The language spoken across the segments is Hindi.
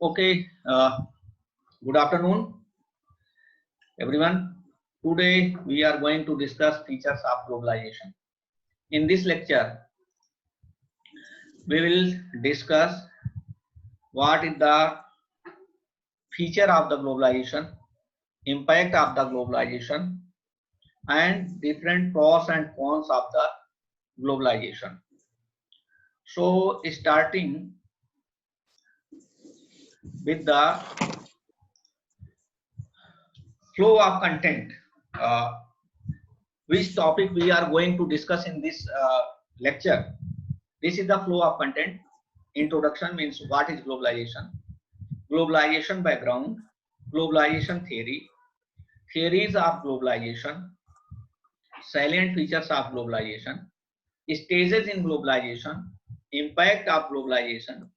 Okay, good afternoon, everyone. Today we are going to discuss features of globalization. In this lecture, we will discuss what is the feature of the globalization, impact of the globalization, and different pros and cons of the globalization. So, starting with the flow of content, uh, which topic we are going to discuss in this lecture. This is the flow of content. Introduction means what is globalization, globalization background, globalization theory, theories of globalization, salient features of globalization, stages in globalization, impact of globalization,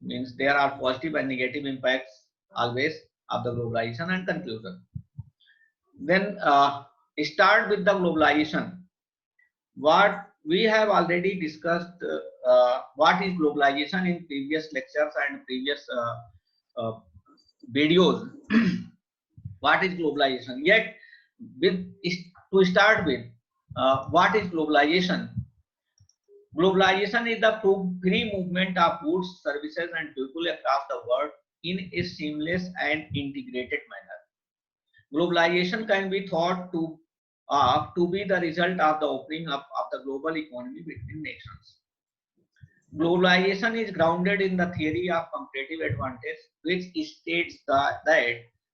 means there are positive and negative impacts always of the globalization, and conclusion. Then start with the globalization. What we have already discussed what is globalization in previous lectures and previous uh, videos. What is globalization? Yet, with to start with, what is globalization? Globalization is the free movement of goods, services, and people across the world in a seamless and integrated manner. Globalization can be thought to be the result of the opening up of the global economy between nations. Globalization is grounded in the theory of comparative advantage, which states that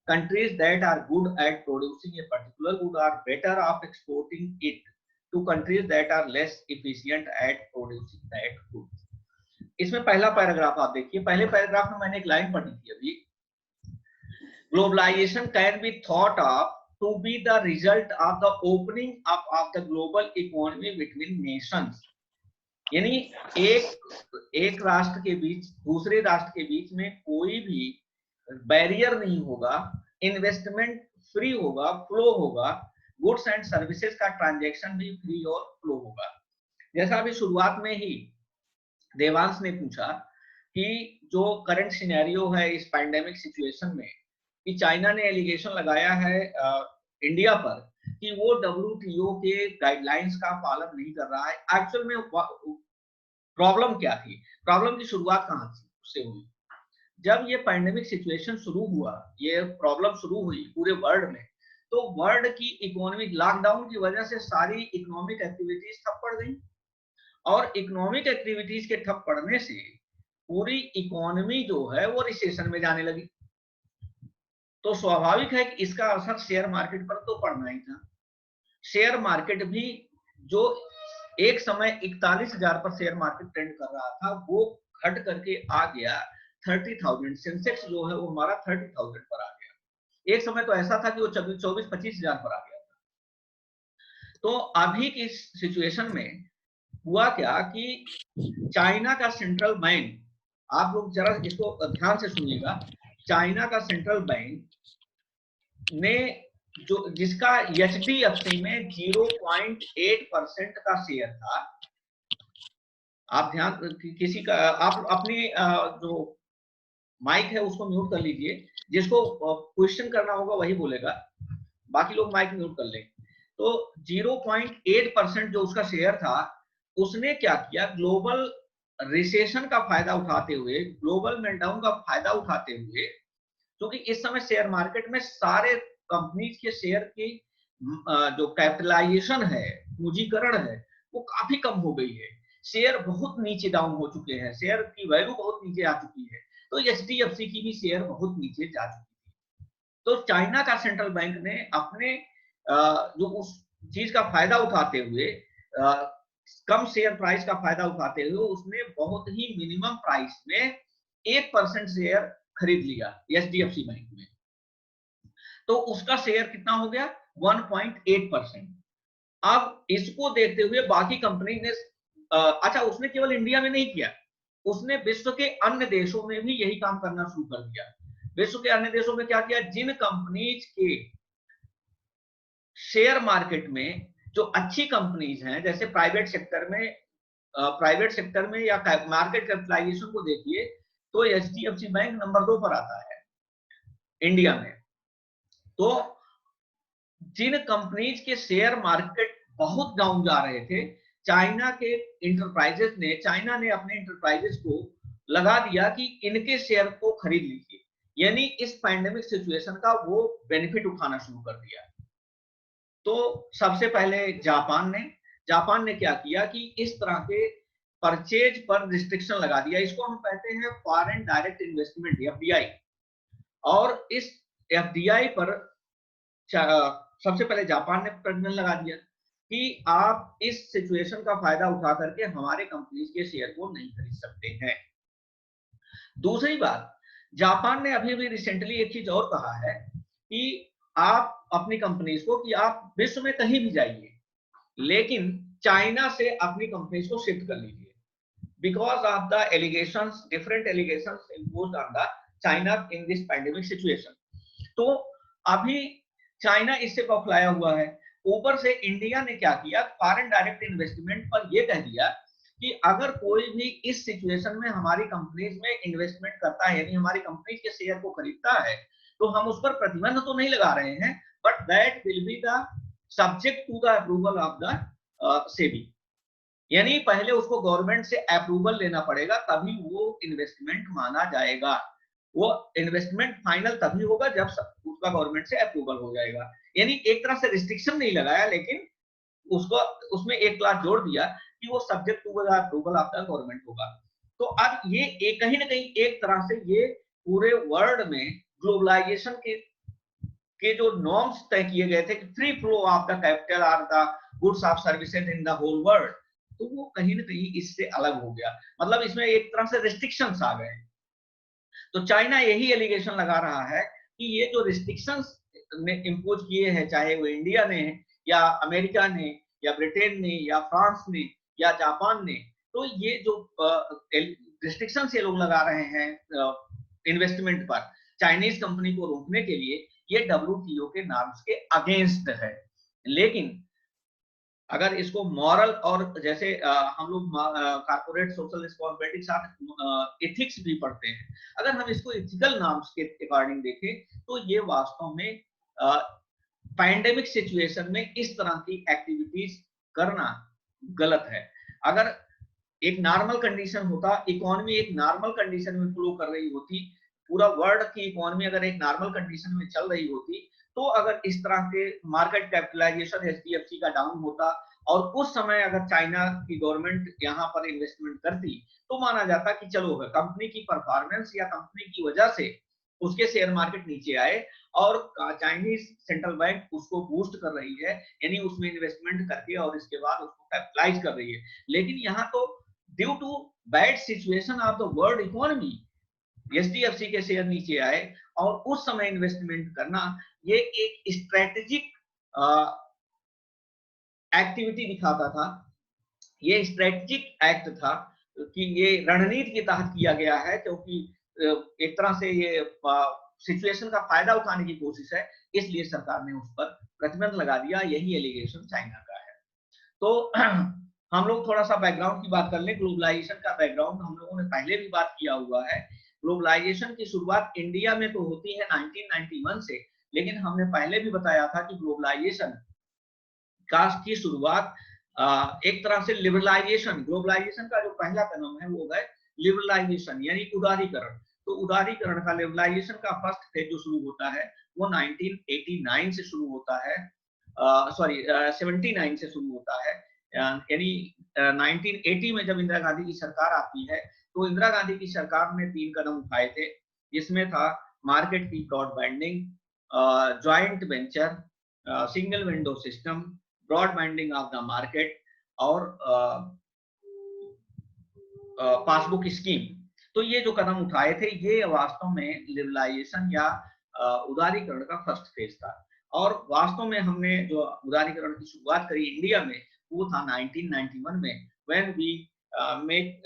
countries that are good at producing a particular good are better off exporting it to countries that are less efficient at producing that good. इसमें पहला पैराग्राफ आप देखिए, पहले पैराग्राफ में मैंने एक लाइन पढ़ी थी अभी, globalization can be thought of to be the result of the opening up of the global economy between nations. यानी एक राष्ट्र के बीच दूसरे राष्ट्र के बीच में कोई भी बैरियर नहीं होगा, इन्वेस्टमेंट फ्री होगा, फ्लो होगा, गुड्स एंड सर्विसेज का ट्रांजैक्शन भी फ्री और फ्लो होगा. जैसा अभी शुरुआत में ही देवांश ने पूछा कि जो करंट सिनेरियो है इस पैंडेमिक सिचुएशन में, कि चाइना ने एलिगेशन लगाया है इंडिया पर कि वो WTO के गाइडलाइंस का पालन नहीं कर रहा है. एक्चुअल में प्रॉब्लम क्या थी? प्रॉब्लम की शुरुआत कहां से हुई? जब ये पैंडेमिक सिचुएशन शुरू हुआ, ये प्रॉब्लम शुरू हुई पूरे वर्ल्ड में, तो वर्ल्ड की इकोनॉमिक लॉकडाउन की वजह से सारी इकोनॉमिक एक्टिविटीज ठप पड़ गई, और इकोनॉमिक एक्टिविटीज के ठप पड़ने से पूरी इकोनॉमी जो है वो रिसेशन में जाने लगी. तो स्वाभाविक है कि इसका असर शेयर मार्केट पर तो पड़ना ही था. शेयर मार्केट भी जो एक समय 41,000 पर शेयर मार्केट ट्रेंड कर रहा था, वो घट करके आ गया 30,000. सेंसेक्स जो है वो हमारा 30,000 पर आ गया. एक समय तो ऐसा था कि वो 24-25,000 पर आ गया था. तो अभी की सिचुएशन में हुआ क्या कि चाइना का सेंट्रल बैंक, आप लोग जरा इसको ध्यान से सुनिएगा, चाइना का सेंट्रल बैंक ने जो जिसका HDFC में 0.8% का शेयर था, आप ध्यान किसी का आप अपनी जो माइक है उसको म्यूट कर लीजिए, जिसको क्वेश्चन करना होगा वही बोलेगा, बाकी लोग माइक म्यूट कर लें. तो 0.8% जो उसका शेयर था, उसने क्या किया, ग्लोबल रिसेशन का फायदा उठाते हुए, ग्लोबल मेल्टडाउन का फायदा उठाते हुए, क्योंकि इस समय शेयर मार्केट में सारे कंपनीज के शेयर की जो कैपिटलाइजेशन है, पूंजीकरण है, वो काफी कम हो गई है. शेयर बहुत नीचे डाउन हो चुके हैं, शेयर की वैल्यू बहुत नीचे आ चुकी है. तो HDFC की भी शेयर बहुत नीचे जा चुकी थी. तो चाइना का सेंट्रल बैंक ने अपने जो उस चीज का फायदा उठाते हुए, कम शेयर प्राइस का फायदा उठाते हुए, उसने बहुत ही मिनिमम प्राइस में 1% शेयर खरीद लिया HDFC बैंक में. तो उसका शेयर कितना हो गया, 1.8%. अब इसको देखते हुए बाकी कंपनी ने अच्छा, उसने केवल इंडिया में नहीं किया, उसने विश्व के अन्य देशों में भी यही काम करना शुरू कर दिया. विश्व के अन्य देशों में क्या किया, जिन कंपनीज के शेयर मार्केट में जो अच्छी कंपनीज हैं, जैसे प्राइवेट सेक्टर में या मार्केट कैपिटलाइजेशन को देखिए, तो HDFC बैंक नंबर 2 पर आता है इंडिया में। तो जिन कंपनीज के शेयर मार्केट बहुत डाउन जा रहे थे, चाइना के इंटरप्राइजेस ने, चाइना ने अपने इंटरप्राइजेस को लगा दिया कि इनके शेयर को खरीद लीजिए, यानी इस पैंडेमिक सिचुएशन का वो बेनिफिट उठाना शुरू कर दिया। तो सबसे पहले जापान ने क्या किया कि इस तरह के परचेज पर रिस्ट्रिक्शन लगा दिया। इसको हम कहते हैं फॉरेन डायरेक्ट इन्वेस्टमेंट, एफडीआई। और इस एफडीआई पर सबसे पहले जापान ने प्रतिबंध लगा दिया कि आप इस सिचुएशन का फायदा उठा करके हमारे कंपनीज के शेयर को नहीं खरीद सकते हैं। दूसरी बात, जापान ने अभी भी रिसेंटली एक चीज और कहा है कि आप अपनी कंपनीज को, कि आप विश्व में कहीं भी जाइए लेकिन चाइना से अपनी कंपनीज को शिफ्ट कर लीजिए, because of the allegations, different allegations imposed on the China in this pandemic situation. तो अभी चाइना इससे बौखलाया हुआ है। ऊपर से इंडिया ने क्या किया, फॉरेन डायरेक्ट इन्वेस्टमेंट पर यह कह दिया कि अगर कोई भी इस सिचुएशन में हमारी कंपनीज में इन्वेस्टमेंट करता है, यानी हमारी कंपनीज के शेयर को खरीदता है, तो हम उस पर प्रतिबंध तो नहीं लगा रहे हैं, but that will be the subject to the approval of the SEBI. यानी पहले उसको गवर्नमेंट से अप्रूवल लेना पड़ेगा, तभी वो इन्वेस्टमेंट माना जाएगा। वो इन्वेस्टमेंट फाइनल तभी होगा जब उसका गवर्नमेंट से अप्रूवल हो जाएगा। यानी एक तरह से रिस्ट्रिक्शन नहीं लगाया, लेकिन उसको उसमें एक क्लास जोड़ दिया कि वो subject to the approval of the government होगा। तो अब ये कहीं ना कहीं एक तरह से ये पूरे वर्ल्ड में ग्लोबलाइजेशन के जो नॉर्म्स तय किए गए थे कि free flow of the capital और the goods of services in the whole world, तो वो कहीं ना कहीं इससे अलग हो गया। मतलब इसमें एक तरह से रिस्ट्रिक्शंस आ गए। तो चाइना यही एलिगेशन लगा रहा है कि ये जो रिस्ट्रिक्शंस ने इम्पोज किए हैं, चाहे वो इंडिया ने या अमेरिका ने या ब्रिटेन ने या फ्रांस ने या जापान ने, तो ये जो रिस्ट्रिक्शंस ये लोग लगा रहे हैं इन्वेस्टमेंट पर चाइनीज कंपनी को रोकने के लिए, ये WTO के नॉर्म्स के अगेंस्ट है। लेकिन अगर इसको मॉरल और जैसे हम लोग कॉर्पोरेट सोशल रिस्पांसिबिलिटी के साथ एथिक्स भी पढ़ते हैं, अगर हम इसको एथिकल नॉर्म्स के अकॉर्डिंग देखें तो ये वास्तव में पैंडेमिक सिचुएशन में इस तरह की एक्टिविटीज करना गलत है। अगर एक नॉर्मल कंडीशन होता, इकोनॉमी एक नॉर्मल कंडीशन में फ्लो कर रही होती, पूरा वर्ल्ड की इकोनॉमी अगर एक नॉर्मल कंडीशन में चल रही होती, तो अगर इस तरह के मार्केट कैपिटलाइजेशन HDFC का डाउन होता और उस समय अगर चाइना की गवर्नमेंट यहाँ पर इन्वेस्टमेंट करती, तो माना जाता कि चलो कंपनी की परफॉर्मेंस या कंपनी की वजह से उसके शेयर मार्केट नीचे आए और चाइनीज सेंट्रल बैंक उसको बूस्ट कर रही है, यानी उसमें इन्वेस्टमेंट करके और इसके बाद उसको कैपिटलाइज कर रही है। लेकिन यहाँ तो due to bad situation of the world economy HDFC के शेयर नीचे आए, और उस समय इन्वेस्टमेंट करना ये एक स्ट्रेटेजिक एक्टिविटी दिखाता था, ये स्ट्रेटेजिक एक्ट था कि ये रणनीति के तहत किया गया है, क्योंकि एक तरह से ये सिचुएशन का फायदा उठाने की कोशिश है, इसलिए सरकार ने उस पर प्रतिबंध लगा दिया। यही एलिगेशन चाइना का है। तो हम लोग थोड़ा सा बैकग्राउंड की बात कर लें। ग्लोबलाइजेशन का बैकग्राउंड हम लोगों ने पहले भी बात किया हुआ है। ग्लोबलाइजेशन की शुरुआत इंडिया में तो होती है 1991 से, लेकिन हमने पहले भी बताया था कि ग्लोबलाइजेशन की शुरुआत एक तरह से लिबरलाइजेशन, ग्लोबलाइजेशन का जो पहला कदम है वो है लिबरलाइजेशन, यानी उदारीकरण। तो उदारीकरण का, लिबरलाइजेशन का फर्स्ट फेज जो शुरू होता है वो 1989 से शुरू होता है, सॉरी 79 से शुरू होता है। यानी 1980 में जब इंदिरा गांधी की सरकार आती है, तो इंदिरा गांधी की सरकार ने 3 कदम उठाए थे, जिसमें था मार्केट की broad banding, joint venture, single window system, broad banding of the market और पासबुक स्कीम। तो ये जो कदम उठाए थे, ये वास्तव में लिबरलाइजेशन या उदारीकरण का फर्स्ट फेज था। और वास्तव में हमने जो उदारीकरण की शुरुआत करी इंडिया में, वो था 1991 में, व्हेन वी मेक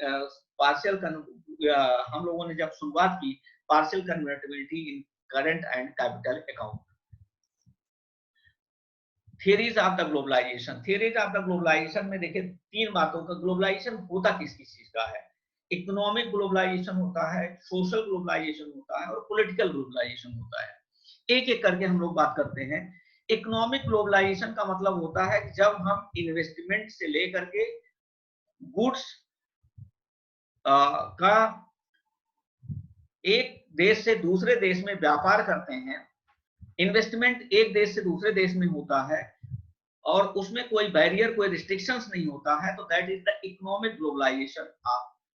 पार्शियल, हम लोगों ने जब शुरुआत की partial convertibility in current and capital account. Theories of the globalization, theories of the globalization में देखिए 3 बातों का, ग्लोबलाइजेशन होता किस किस चीज का है। इकोनॉमिक ग्लोबलाइजेशन होता है, सोशल ग्लोबलाइजेशन होता है और पॉलिटिकल ग्लोबलाइजेशन होता है। एक एक करके हम लोग बात करते हैं। इकोनॉमिक ग्लोबलाइजेशन का मतलब होता है जब हम इन्वेस्टमेंट से लेकर के गुड्स का एक देश से दूसरे देश में व्यापार करते हैं। इन्वेस्टमेंट एक देश से दूसरे देश में होता है और उसमें कोई बैरियर, कोई रिस्ट्रिक्शंस नहीं होता है, तो that is the economic globalization.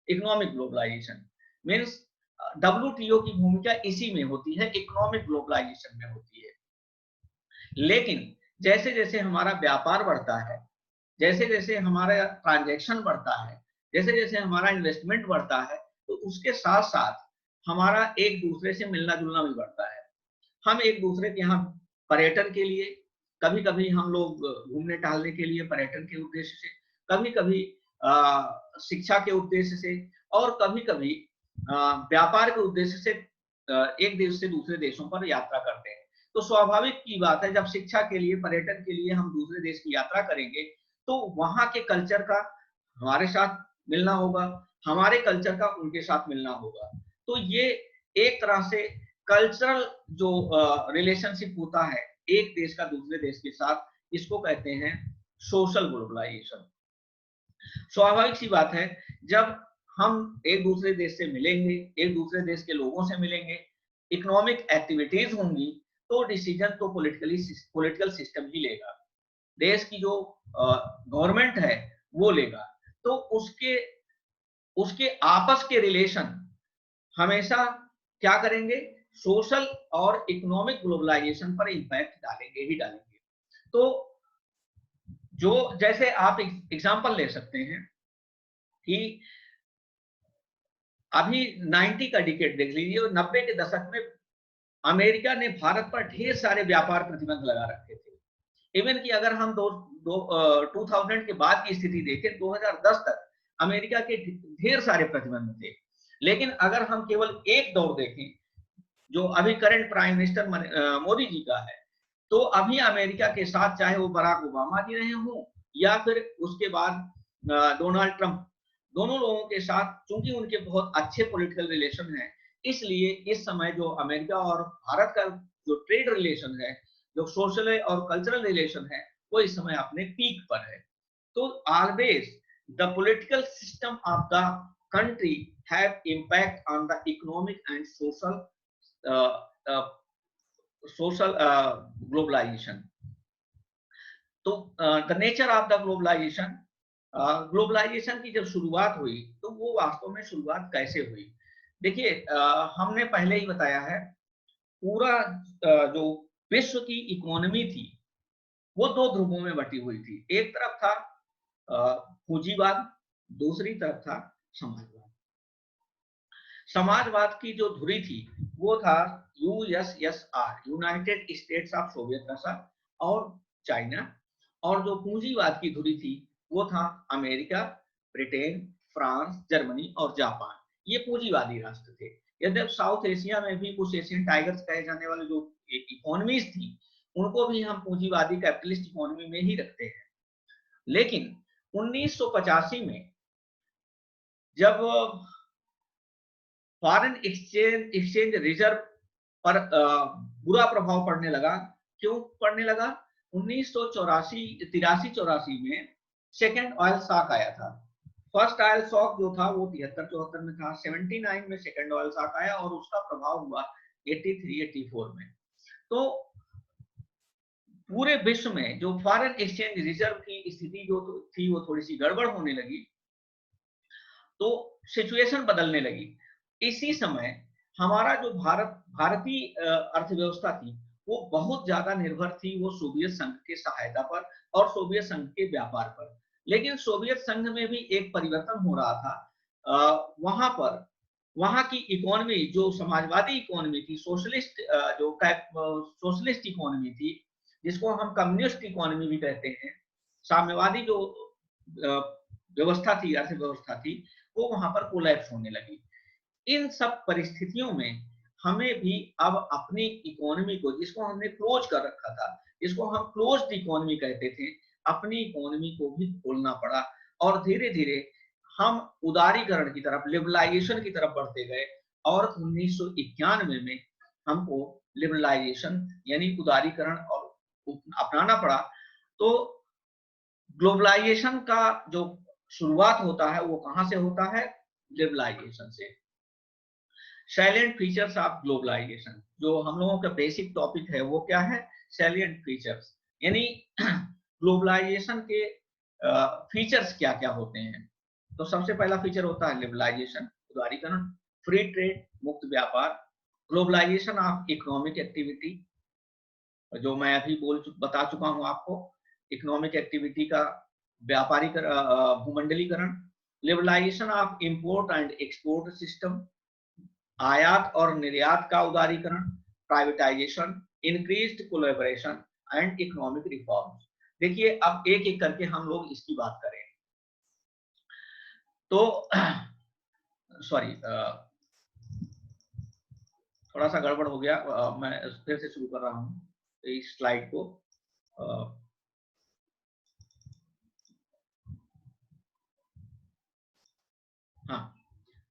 Economic globalization means WTO की भूमिका इसी में होती है, इकोनॉमिक ग्लोबलाइजेशन में होती है। लेकिन जैसे जैसे हमारा व्यापार बढ़ता है, जैसे जैसे हमारा ट्रांजैक्शन बढ़ता है, जैसे जैसे हमारा इन्वेस्टमेंट बढ़ता है, तो उसके साथ साथ हमारा एक दूसरे से मिलना जुलना भी बढ़ता है। हम एक दूसरे के यहाँ पर्यटन के लिए, कभी कभी हम लोग घूमने टहलने के लिए पर्यटन के उद्देश्य से, कभी कभी शिक्षा के उद्देश्य से और कभी कभी व्यापार के उद्देश्य से एक देश से दूसरे देशों पर यात्रा करते हैं। तो स्वाभाविक की बात है, जब शिक्षा के लिए, पर्यटन के लिए हम दूसरे देश की यात्रा करेंगे तो वहां के कल्चर का हमारे साथ मिलना होगा, हमारे कल्चर का उनके साथ मिलना होगा। तो ये एक तरह से कल्चरल जो रिलेशनशिप होता है एक देश का दूसरे देश के साथ, इसको कहते हैं सोशल ग्लोबलाइजेशन। स्वाभाविक सी बात है, जब हम एक दूसरे देश से मिलेंगे, एक दूसरे देश के लोगों से मिलेंगे, इकोनॉमिक एक्टिविटीज होंगी, तो डिसीजन तो पॉलिटिकल सिस्टम ही लेगा, देश की जो गवर्नमेंट है वो लेगा। तो उसके आपस के रिलेशन हमेशा क्या करेंगे, सोशल और इकोनॉमिक ग्लोबलाइजेशन पर इंपैक्ट डालेंगे ही डालेंगे। तो जो जैसे आप एग्जांपल ले सकते हैं कि अभी 90 का डिकेड देख लीजिए और 90 के दशक में अमेरिका ने भारत पर ढेर सारे व्यापार प्रतिबंध लगा रखे थे। इवन कि अगर हम 2000 के बाद की स्थिति देखें, 2010 तक अमेरिका के ढेर सारे प्रतिबंध थे। लेकिन अगर हम केवल एक दौर देखें जो अभी current prime minister Modi ji का है, तो अभी अमेरिका के साथ चाहे वो बराक ओबामा जी रहे हों या फिर उसके बाद डोनाल्ड ट्रंप, दोनों लोगों के साथ चूंकि उनके बहुत अच्छे पॉलिटिकल रिलेशन हैं, इसलिए इस समय जो अमेरिका और भारत का जो ट्रेड रिलेशन है, जो सोशल और कल्चरल रिलेशन है, वो इस समय अपने पीक पर है। तो always the political system of the country have impact on the economic and social globalization. तो the nature of the globalization, globalization की जब शुरुआत हुई तो वो वास्तव में शुरुआत कैसे हुई? देखिए, हमने पहले ही बताया है, पूरा जो विश्व की इकोनॉमी थी वो दो ध्रुवों में बटी हुई थी। एक तरफ था पूंजीवाद, दूसरी तरफ था समाजवाद। समाजवाद की जो धुरी थी वो था USSR, United states of Soviet Russia और चाइना, और जो पूंजीवाद की धुरी थी वो था अमेरिका, ब्रिटेन, फ्रांस, जर्मनी और जापान। ये पूंजीवादी राष्ट्र थे। यद्यप साउथ एशिया में भी कुछ एशियन टाइगर्स कहे जाने वाले जो इकोनॉमीज थी, उनको भी हम पूंजीवादी कैपिटलिस्ट इकोनॉमी में ही रखते हैं। लेकिन 1985 में जब फॉरेन एक्सचेंज रिजर्व पर बुरा प्रभाव पड़ने लगा, क्यों पड़ने लगा? 1983 में सेकेंड ऑयल शॉक आया था। फर्स्ट ऑयल शॉक जो था वो 73-74 में था, 79 में सेकेंड ऑयल शॉक आया और उसका प्रभाव हुआ 83-84 में। तो पूरे विश्व में जो फॉरेन एक्सचेंज रिजर्व की स्थिति जो थी वो थोड़ी सी गड़बड़ होने लगी, तो सिचुएशन बदलने लगी। इसी समय हमारा जो भारतीय अर्थव्यवस्था थी वो बहुत ज्यादा निर्भर थी वो सोवियत संघ के सहायता पर और सोवियत संघ के व्यापार पर। लेकिन सोवियत संघ में भी एक परिवर्तन हो रहा था। वहां पर वहां की इकोनॉमी जो समाजवादी इकोनॉमी थी, सोशलिस्ट इकोनॉमी थी, जिसको हम कम्युनिस्ट इकोनॉमी भी कहते हैं, साम्यवादी जो व्यवस्था थी, अर्थव्यवस्था थी, वो वहां पर कोलैप्स होने लगी। इन सब परिस्थितियों में हमें भी अब अपनी इकोनॉमी को, जिसको हमने क्लोज कर रखा था, जिसको हम क्लोज्ड इकोनॉमी कहते थे, अपनी इकोनॉमी को भी खोलना पड़ा और धीरे धीरे हम उदारीकरण की तरफ, लिबरलाइजेशन की तरफ बढ़ते गए और 1991 में हमको लिबरलाइजेशन यानी उदारीकरण और अपनाना पड़ा। तो ग्लोबलाइजेशन का जो शुरुआत होता है वो कहां से होता है? लिबरलाइजेशन से। सैलिएंट फीचर्स ऑफ ग्लोबलाइजेशन, जो हम लोगों का बेसिक टॉपिक है वो क्या है? सैलिएंट फीचर्स, यानी ग्लोबलाइजेशन के फीचर्स क्या क्या होते हैं। तो सबसे पहला फीचर होता है लिबरलाइजेशन, उदारीकरण, फ्री ट्रेड, मुक्त व्यापार, ग्लोबलाइजेशन ऑफ इकोनॉमिक एक्टिविटी, जो मैं अभी बता चुका हूं आपको, इकोनॉमिक एक्टिविटी का भूमंडलीकरण, liberalisation of import and export system, आयात और निर्यात का उदारीकरण, privatisation, increased collaboration and economic reforms. देखिए अब एक एक करके हम लोग इसकी बात करें। तो सॉरी, थोड़ा सा गड़बड़ हो गया, मैं फिर से शुरू कर रहा हूं इस स्लाइड को। हाँ,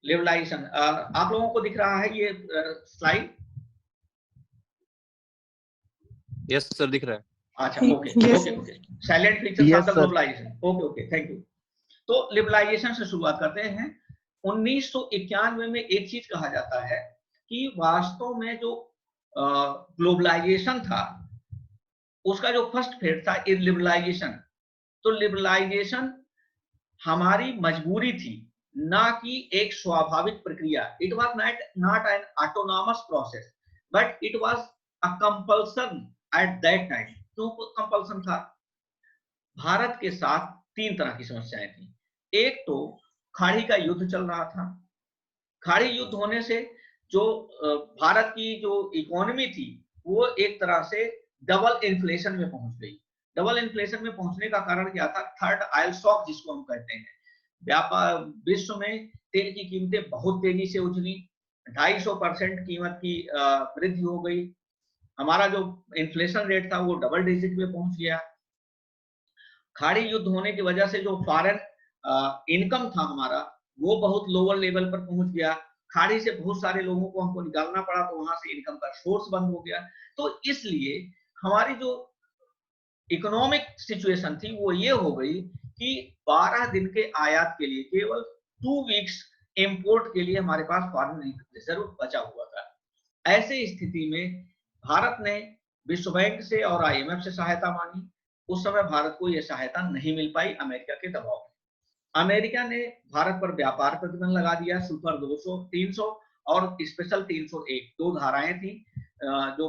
लिबरलाइजेशन, आप लोगों को दिख रहा है ये स्लाइड? यस सर, दिख रहा है। अच्छा, okay okay okay. Silent features of the globalization, okay okay, thank you. तो लिबरलाइजेशन से शुरुआत करते हैं। 1991 में एक चीज कहा जाता है कि वास्तव में जो ग्लोबलाइजेशन था उसका जो फर्स्ट फेज था लिबरलाइजेशन। तो लिबरलाइजेशन हमारी मजबूरी थी, ना कि एक स्वाभाविक प्रक्रिया। It was not an autonomous process but it was a compulsion at that time. क्यों कंपल्सन था? भारत के साथ तीन तरह की समस्याएं थी। एक तो खाड़ी का युद्ध चल रहा था। खाड़ी युद्ध होने से जो भारत की जो इकोनॉमी थी वो एक तरह से डबल इन्फ्लेशन में पहुंच गई। डबल इन्फ्लेशन में पहुंचने का कारण क्या था? थर्ड ऑयल शॉक जिसको हम कहते हैं। व्यापार विश्व में तेल की कीमतें बहुत तेजी से उछली, 250% कीमत की वृद्धि हो गई। हमारा जो इन्फ्लेशन रेट था वो डबल डिजिट में पहुंच गया। खाड़ी युद्ध होने की वजह से जो फॉरेन इनकम था हमारा वो बहुत लोअर लेवल पर पहुंच गया। खाड़ी से बहुत सारे लोगों को हमको निकालना पड़ा, तो वहां से इनकम का सोर्स बंद हो गया। तो इसलिए हमारी जो इकोनॉमिक सिचुएशन थी वो ये हो गई कि 12 दिन के आयात के लिए केवल 2 वीक्स इंपोर्ट के लिए हमारे पास फॉरेन रिजर्व बचा हुआ था। ऐसे स्थिति में भारत ने विश्व बैंक से और आईएमएफ से सहायता मांगी। उस समय भारत को यह सहायता नहीं मिल पाई अमेरिका के दबाव में। अमेरिका ने भारत पर व्यापार प्रतिबंध लगा दिया। सुपर 200, 300 और स्पेशल 301, दो धाराएं थी जो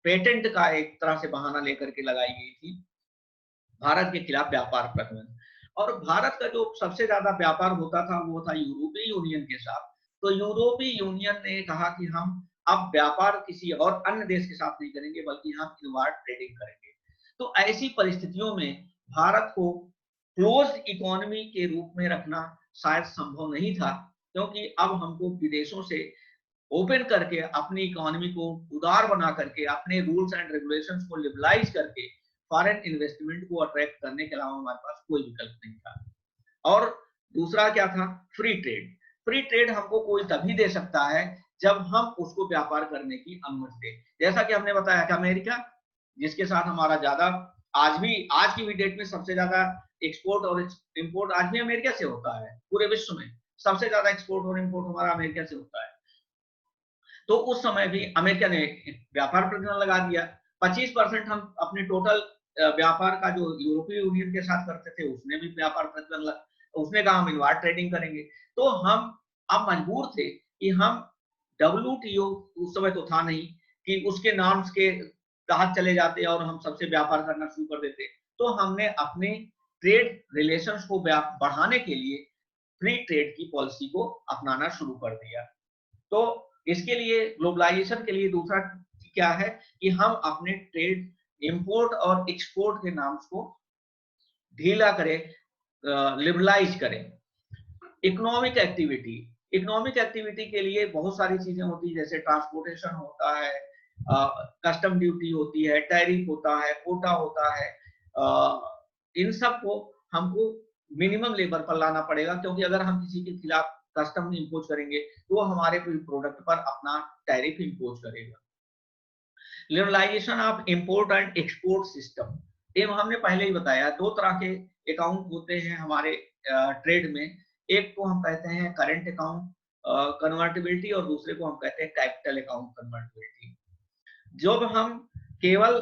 पेटेंट का एक तरह से बहाना लेकर के लगाई गई थी भारत के खिलाफ व्यापार प्रतिबंध। और भारत का जो सबसे ज्यादा व्यापार होता था वो था यूरोपीय यूनियन के साथ। तो यूरोपीय यूनियन ने कहा कि हम अब व्यापार किसी और अन्य देश के साथ नहीं करेंगे बल्कि हम इनवार्ड ट्रेडिंग करेंगे। तो ऐसी परिस्थितियों में भारत को क्लोज इकोनॉमी के रूप में रखना शायद संभव नहीं था, क्योंकि अब हमको विदेशों से ओपन करके अपनी इकोनॉमी को उदार बना करके अपने रूल्स एंड रेगुलेशंस को लिबरलाइज करके फॉरेन इन्वेस्टमेंट को अट्रैक्ट करने के अलावा हमारे पास कोई विकल्प नहीं था। और दूसरा क्या था? Free trade. फ्री ट्रेड हमको कोई तभी दे सकता है जब हम उसको व्यापार करने की अनुमति दे। जैसा कि हमने बताया कि अमेरिका, जिसके साथ हमारा ज्यादा आज की भी डेट में सबसे ज्यादा एक्सपोर्ट और इंपोर्ट आज भी अमेरिका से होता है। पूरे विश्व में सबसे ज्यादा एक्सपोर्ट और इंपोर्ट हमारा अमेरिका से होता है। तो उस समय भी अमेरिका ने व्यापार प्रतिबंध लगा दिया। 25% हम अपने टोटल व्यापार का जो यूरोपीय यूनियन के साथ करते थे उसने भी व्यापार प्रतिबंध, उसने कहा हम इनवार्ड ट्रेडिंग करेंगे। तो हम अब मजबूर थे कि हम WTO, उस समय तो था नहीं, कि उसके नॉर्म्स के तहत चले जाते और हम सबसे व्यापार करना शुरू कर देते। तो हमने अपने ट्रेड रिलेशंस को बढ़ाने के लिए फ्री ट्रेड की पॉलिसी को अपनाना शुरू कर दिया। तो इसके लिए ग्लोबलाइजेशन के लिए दूसरा क्या है कि हम अपने ट्रेड, इंपोर्ट और एक्सपोर्ट के नाम्स को ढीला करें, लिबरलाइज करें। इकोनॉमिक एक्टिविटी, इकोनॉमिक एक्टिविटी के लिए बहुत सारी चीजें होती है, जैसे ट्रांसपोर्टेशन होता है, कस्टम ड्यूटी होती है, टैरिफ होता है, कोटा होता है। इन सब को हमको मिनिमम लेबर पर लाना पड़ेगा, क्योंकि अगर हम किसी के खिलाफ कस्टम इम्पोज करेंगे तो वो हमारे प्रोडक्ट पर अपना टैरिफ इम्पोज करेगा। Liberalization of import and export system, ये हमने पहले ही बताया, दो तरह के अकाउंट होते हैं हमारे ट्रेड में। एक को हम कहते हैं करंट अकाउंट कन्वर्टिबिलिटी और दूसरे को हम कहते हैं कैपिटल अकाउंट कन्वर्टिबिलिटी। जब हम केवल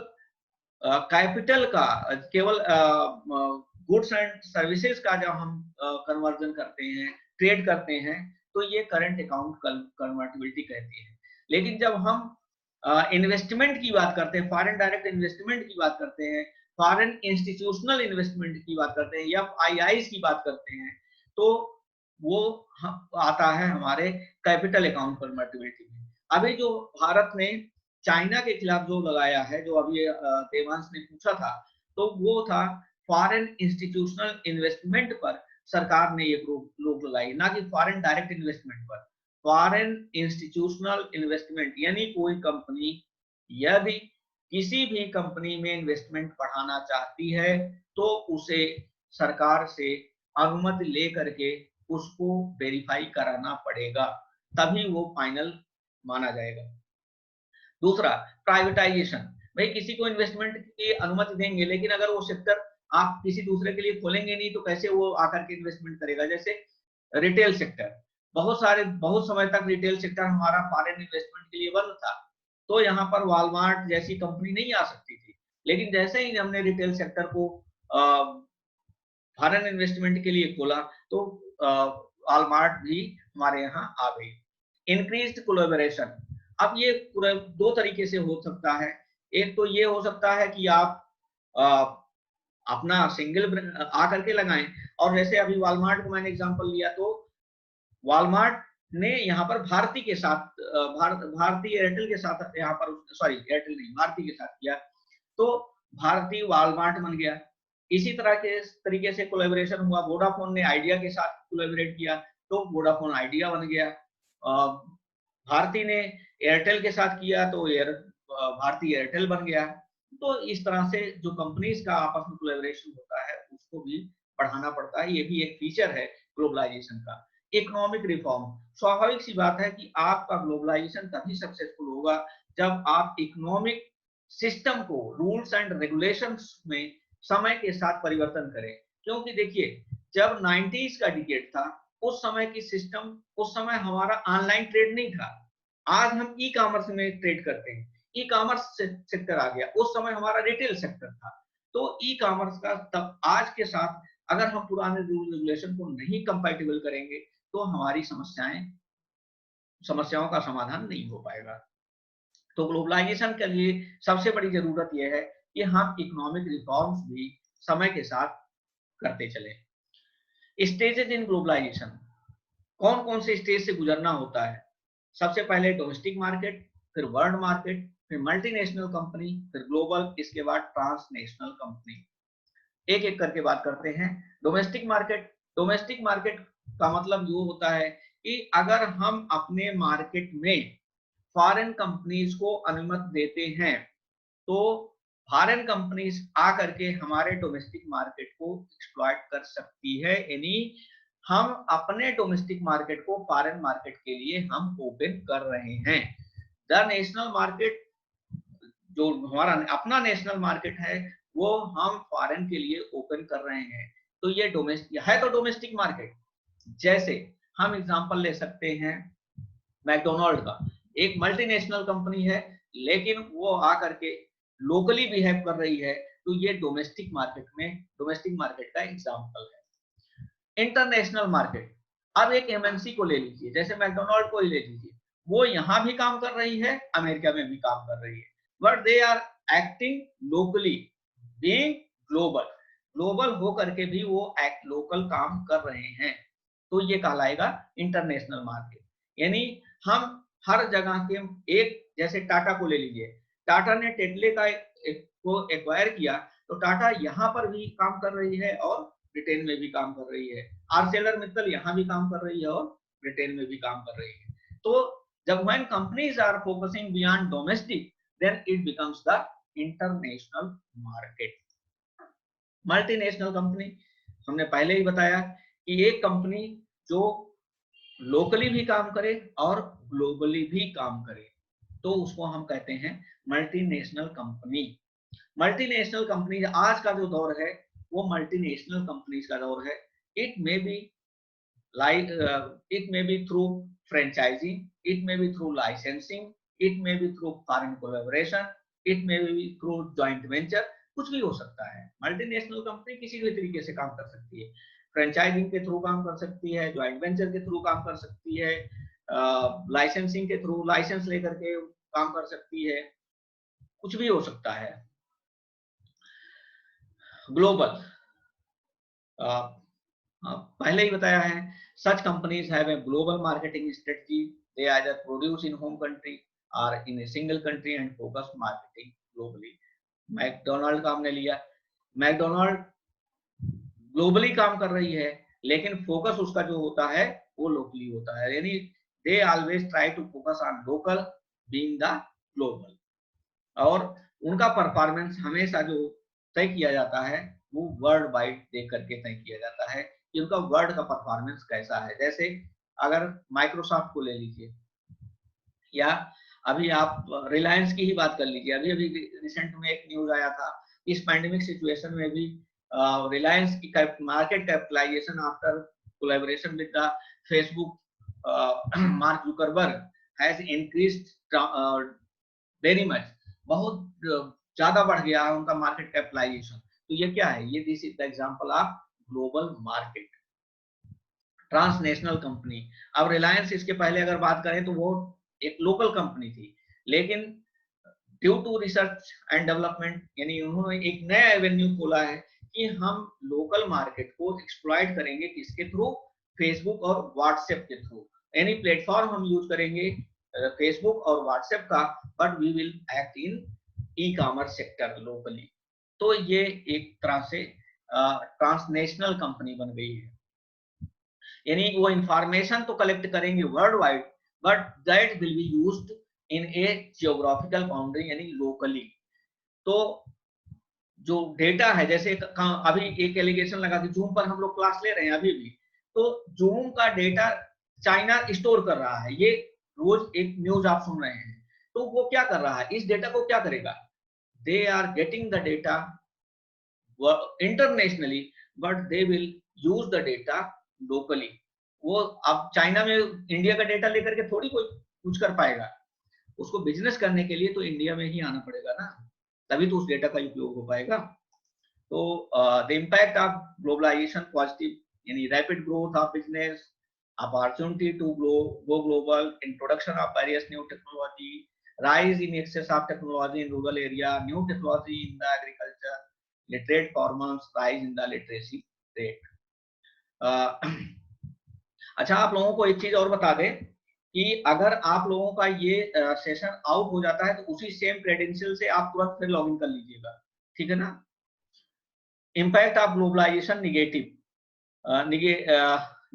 कैपिटल का, केवल गुड्स एंड सर्विसेज का जब हम कन्वर्जन करते हैं, ट्रेड करते हैं, तो ये करंट अकाउंट कन्वर्टिबिलिटी कहती है। लेकिन जब हम इन्वेस्टमेंट की बात करते हैं, फॉरेन डायरेक्ट इन्वेस्टमेंट की बात करते हैं, फॉरेन इंस्टीट्यूशनल इन्वेस्टमेंट की बात करते हैं या FIIs की बात करते हैं, तो वो आता है हमारे कैपिटल अकाउंट कन्वर्टिबिलिटी में। अभी जो भारत ने चाइना के खिलाफ जो लगाया है, जो अभी देवांश ने पूछा था, तो वो था फॉरेन इंस्टीट्यूशनल इन्वेस्टमेंट पर सरकार ने ये रोक लगाई, ना कि फॉरेन डायरेक्ट इन्वेस्टमेंट पर। फॉरेन इंस्टीट्यूशनल इन्वेस्टमेंट यानी कोई कंपनी यदि किसी भी कंपनी में इन्वेस्टमेंट बढ़ाना चाहती है तो उसे सरकार से अनुमति लेकर के उसको वेरीफाई कराना पड़ेगा, तभी वो फाइनल माना जाएगा। दूसरा प्राइवेटाइजेशन, भाई किसी को इन्वेस्टमेंट की अनुमति देंगे, लेकिन अगर वो सेक्टर आप किसी दूसरे के लिए खोलेंगे नहीं तो कैसे वो आकर के इन्वेस्टमेंट करेगा। जैसे रिटेल सेक्टर, बहुत समय तक रिटेल सेक्टर हमारा फॉरेन इन्वेस्टमेंट के लिए बंद था, तो यहाँ पर वॉलमार्ट जैसी कंपनी नहीं आ सकती थी। लेकिन जैसे ही हमने रिटेल सेक्टर को फॉरेन इन्वेस्टमेंट के लिए खोला तो वॉलमार्ट भी हमारे यहाँ आ गई। इंक्रीज्ड कोलैबोरेशन, अब ये दो तरीके से हो सकता है। एक तो ये हो सकता है कि आप अपना सिंगल आकर के लगाएं, और जैसे अभी वॉलमार्ट को मैंने एग्जांपल लिया, तो वॉलमार्ट ने यहाँ पर भारती के साथ भारती एयरटेल के साथ यहाँ पर, सॉरी एयरटेल नहीं, भारती के साथ किया, तो भारती वॉलमार्ट बन गया। इसी तरह के तरीके से कोलैबोरेशन हुआ, वोडाफोन ने आइडिया के साथ कोलैबोरेट किया तो वोडाफोन आइडिया बन गया। भारती ने एयरटेल के साथ किया तो भारती एयरटेल बन गया। तो इस तरह से जो कंपनीज का आपस में कोलैबोरेशन होता है उसको भी बढ़ाना पड़ता है, ये भी एक फीचर है ग्लोबलाइजेशन का। इकोनॉमिक रिफॉर्म, स्वाभाविक सी बात है कि आपका ग्लोबलाइजेशन तभी सक्सेसफुल होगा जब आप इकोनॉमिक सिस्टम को, रूल्स एंड रेगुलेशंस में समय के साथ परिवर्तन करें। क्योंकि देखिए जब 90s का डिकेड था, उस समय की सिस्टम, उस समय हमारा ऑनलाइन ट्रेड नहीं था। आज हम ई कॉमर्स में ट्रेड करते हैं, ई कॉमर्स सेक्टर आ गया, उस समय हमारा रिटेल सेक्टर था। तो ई कॉमर्स का तब आज के साथ अगर हम पुराने रूल रेगुलेशन को नहीं कंपैटिबल करेंगे तो हमारी समस्याओं का समाधान नहीं हो पाएगा। तो ग्लोबलाइजेशन के लिए सबसे बड़ी जरूरत यह है कि हम इकोनॉमिक रिफॉर्म्स भी समय के साथ करते चले। स्टेजेस इन ग्लोबलाइजेशन, कौन कौन से स्टेज से गुजरना होता है? सबसे पहले डोमेस्टिक मार्केट, फिर वर्ल्ड मार्केट, फिर मल्टीनेशनल कंपनी, फिर ग्लोबल, इसके बाद ट्रांसनेशनल कंपनी। एक एक करके बात करते हैं। डोमेस्टिक मार्केट, डोमेस्टिक मार्केट का मतलब ये होता है कि अगर हम अपने मार्केट में फॉरेन कंपनीज को अनुमति देते हैं तो फॉरेन कंपनीज आकर के हमारे डोमेस्टिक मार्केट को एक्सप्लॉइट कर सकती है, यानी हम अपने डोमेस्टिक मार्केट को फॉरेन मार्केट के लिए हम ओपन कर रहे हैं। द नेशनल मार्केट, जो हमारा अपना नेशनल मार्केट है, वो हम फॉरेन के लिए ओपन कर रहे हैं। तो ये डोमेस्टिक है, तो डोमेस्टिक मार्केट। जैसे हम एग्जांपल ले सकते हैं मैकडोनाल्ड का, एक मल्टीनेशनल कंपनी है लेकिन वो आकर के लोकली बिहेव कर रही है, तो ये डोमेस्टिक मार्केट का एग्जांपल है। इंटरनेशनल मार्केट, अब एक एमएनसी को ले लीजिए, जैसे मैकडोनाल्ड को ही ले लीजिए, वो यहाँ भी काम कर रही है, अमेरिका में भी काम कर रही है, but they are acting locally, being global. Global हो करके भी वो एक्ट लोकल काम कर रहे हैं, तो ये कहलाएगा इंटरनेशनल मार्केट। यानी हम हर जगह के, एक जैसे टाटा को ले लीजिए, टाटा ने टेटले को एक्वायर किया तो टाटा यहाँ पर भी काम कर रही है और ब्रिटेन में भी काम कर रही है। आर्सेलर मित्तल यहाँ भी काम कर रही है और ब्रिटेन में भी काम कर रही है। तो जब when companies are focusing beyond domestic, then it becomes the international market. Multinational company, हमने पहले ही बताया कि एक कंपनी जो लोकली भी काम करे और ग्लोबली भी काम करे तो उसको हम कहते हैं मल्टीनेशनल कंपनी। मल्टीनेशनल कंपनी आज का जो दौर है वो मल्टीनेशनल कंपनीज का दौर है। It may be like it may be through franchising, it may be through licensing, it may be through foreign collaboration, it may be through joint venture, कुछ भी हो सकता है। मल्टीनेशनल कंपनी किसी भी तरीके से काम कर सकती है, फ्रेंचाइजिंग के थ्रू काम कर सकती है, ज्वाइंट वेंचर के थ्रू काम कर सकती है, लाइसेंसिंग के थ्रू लाइसेंस लेकर के काम कर सकती है, कुछ भी हो सकता है। ग्लोबल पहले ही बताया है, such companies have a global marketing strategy. They either produce in home country or in a single country and focus marketing globally. McDonald का हमने लिया, मैकडोनाल्ड ग्लोबली काम कर रही है लेकिन फोकस उसका जो होता है वो लोकली होता है, यानी they always try to focus on local being the global, और उनका परफॉर्मेंस हमेशा जो तय किया जाता है वो वर्ल्ड वाइड देख करके तय किया जाता है कि उनका वर्ल्ड का परफॉर्मेंस कैसा है। जैसे अगर माइक्रोसॉफ्ट को ले लीजिए या अभी आप रिलायंस की ही बात कर लीजिए, अभी अभी रिसेंट में एक न्यूज आया था, इस पैंडेमिक सिचुएशन में भी रिलायंस की market capitalization after collaboration with the Facebook Mark Zuckerberg has increased very much, बहुत ज्यादा बढ़ गया है उनका मार्केट कैपिटलाइजेशन। तो ये क्या है, ये this is the example of global market, transnational company. अब रिलायंस इसके पहले अगर बात करें तो वो एक लोकल कंपनी थी, लेकिन due to research and development यानी उन्होंने एक नया एवेन्यू खोला है कि हम लोकल मार्केट को एक्सप्लॉइट करेंगे, किसके थ्रू, फेसबुक और व्हाट्सएप के थ्रू, यानी प्लेटफॉर्म हम यूज करेंगे फेसबुक और व्हाट्सएप का, but we will act in e commerce sector locally. तो ये एक तरह से ट्रांसनेशनल कंपनी बन गई है, यानी वो इंफॉर्मेशन तो कलेक्ट करेंगे world wide but that will be used in A geographical boundary यानी लोकली। तो जो डेटा है, जैसे अभी एक एलिगेशन लगा कि जूम पर हम लोग क्लास ले रहे हैं अभी भी, तो जूम का डेटा चाइना स्टोर कर रहा है, ये रोज एक न्यूज आप सुन रहे हैं। तो वो क्या कर रहा है, इस डेटा को क्या करेगा, they are getting the data internationally but they will use the data locally. वो अब चाइना में इंडिया का डेटा लेकर के थोड़ी कोई कुछ कर पाएगा, उसको बिजनेस करने के लिए तो इंडिया में ही आना पड़ेगा ना, तभी तो उस डेटा का उपयोग हो पाएगा। तो the impact of globalisation positive, यानी rapid growth of business, opportunity to go global, introduction of various new technology, rise in excess of technology in rural area, new technology in the agriculture, literate farmers, rise in the literacy rate. अच्छा, आप लोगों को एक चीज और बता दें कि अगर आप लोगों का ये सेशन आउट हो जाता है तो उसी सेम क्रेडेंशियल से आप तुरंत फिर लॉगिन कर लीजिएगा, ठीक है ना। Impact of globalization negative,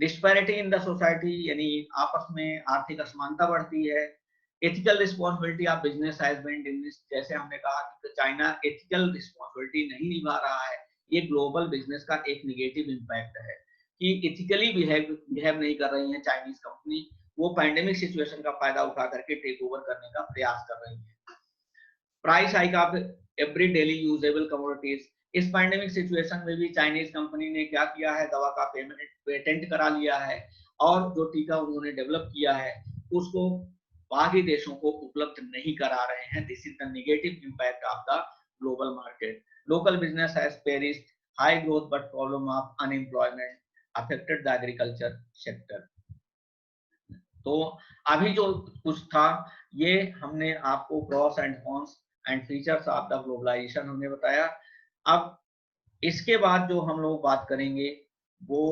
disparity in the society, यानी आपस में आर्थिक असमानता बढ़ती है। Ethical responsibility of business has been diminished, जैसे हमने कहा कि चाइना एथिकल रिस्पॉन्सिबिलिटी नहीं निभा रहा है, ये ग्लोबल बिजनेस का एक निगेटिव इम्पैक्ट है कि एथिकली बिहेव नहीं कर रही है चाइनीज कंपनी, वो पैंडेमिक सिचुएशन का फायदा उठा करके टेक ओवर करने का प्रयास कर रही है। Price hike of every daily usable commodities, इस पैंडेमिक सिचुएशन में भी चाइनीज कंपनी ने क्या किया है, दवा का पेटेंट करा लिया है और जो टीका उन्होंने डेवलप किया है उसको बाकी देशों को उपलब्ध नहीं करा रहे हैं। This is the negative impact of the global market. Local business has perished, high growth but problem of unemployment affected the agriculture sector. तो अभी जो कुछ था ये हमने आपको pros and cons and features of the globalization हमने बताया। अब इसके बाद जो हम लोग बात करेंगे वो